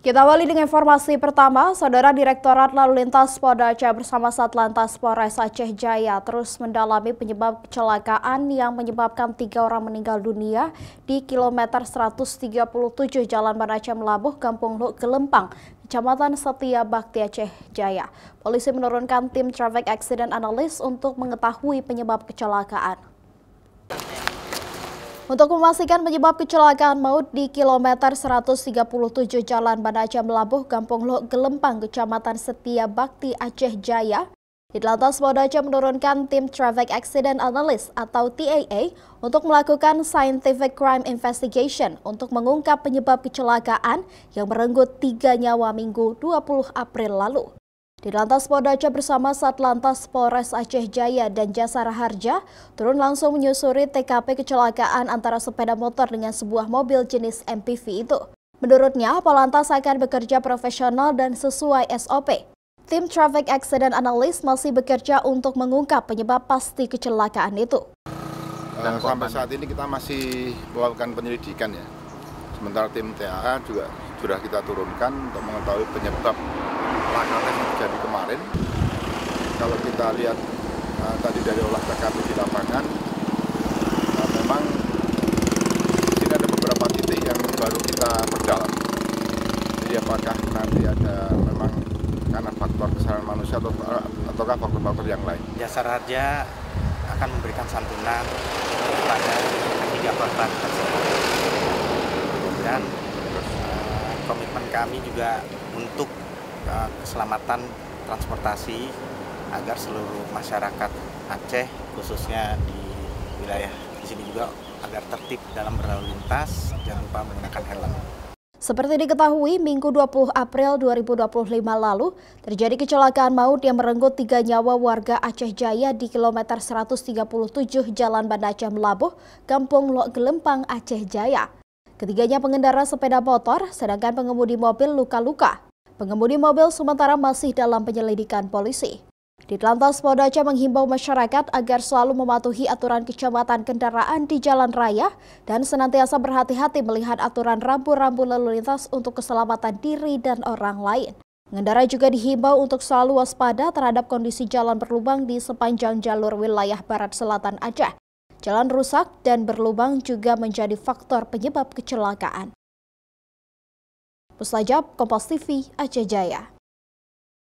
Kita awali dengan informasi pertama, Saudara Direktorat Lalu Lintas Polda Aceh bersama Satlantas Polres Aceh Jaya terus mendalami penyebab kecelakaan yang menyebabkan 3 orang meninggal dunia di kilometer 137 Jalan Banda Aceh Melabuh, Kampung Luk Gelempang, Kecamatan Setia Bakti Aceh Jaya. Polisi menurunkan tim Traffic Accident Analyst untuk mengetahui penyebab kecelakaan. Untuk memastikan penyebab kecelakaan maut di kilometer 137 Jalan Banda Aceh Melabuh, Kampung Luk Gelempang, Kecamatan Setia Bakti Aceh Jaya, Ditlantas Polda Aceh menurunkan tim Traffic Accident Analyst atau TAA untuk melakukan Scientific Crime Investigation untuk mengungkap penyebab kecelakaan yang merenggut 3 nyawa Minggu 20 April lalu. Ditlantas Polda Aceh bersama Satlantas Polres Aceh Jaya dan Jasara Harja turun langsung menyusuri TKP kecelakaan antara sepeda motor dengan sebuah mobil jenis MPV itu. Menurutnya, Polantas akan bekerja profesional dan sesuai SOP. Tim Traffic Accident Analyst masih bekerja untuk mengungkap penyebab pasti kecelakaan itu. Dan sampai saat ini kita masih melakukan penyelidikan ya. Sementara tim TAA juga sudah kita turunkan untuk mengetahui penyebab laka yang terjadi kemarin. Kalau kita lihat tadi dari olah TKP di lapangan, memang di sini ada beberapa titik yang baru kita perdalam. Jadi apakah nanti ada memang karena faktor kesalahan manusia ataukah faktor-faktor yang lain. Jasara Harja akan memberikan santunan kepada ketiga korban tersebut. Dan komitmen kami juga untuk keselamatan transportasi agar seluruh masyarakat Aceh khususnya di wilayah di sini juga agar tertib dalam berlalu lintas, jangan lupa menggunakan helm. Seperti diketahui, Minggu 20 April 2025 lalu terjadi kecelakaan maut yang merenggut 3 nyawa warga Aceh Jaya di kilometer 137 Jalan Banda Aceh Melabuh, Kampung Luk Gelempang, Aceh Jaya. Ketiganya pengendara sepeda motor, sedangkan pengemudi mobil luka-luka. Pengemudi mobil sementara masih dalam penyelidikan polisi. Ditlantas Polda Aceh menghimbau masyarakat agar selalu mematuhi aturan kecepatan kendaraan di jalan raya dan senantiasa berhati-hati melihat aturan rambu-rambu lalu lintas untuk keselamatan diri dan orang lain. Pengendara juga dihimbau untuk selalu waspada terhadap kondisi jalan berlubang di sepanjang jalur wilayah barat selatan Aceh. Jalan rusak dan berlubang juga menjadi faktor penyebab kecelakaan. Mustajab, Kompas TV, Aceh Jaya.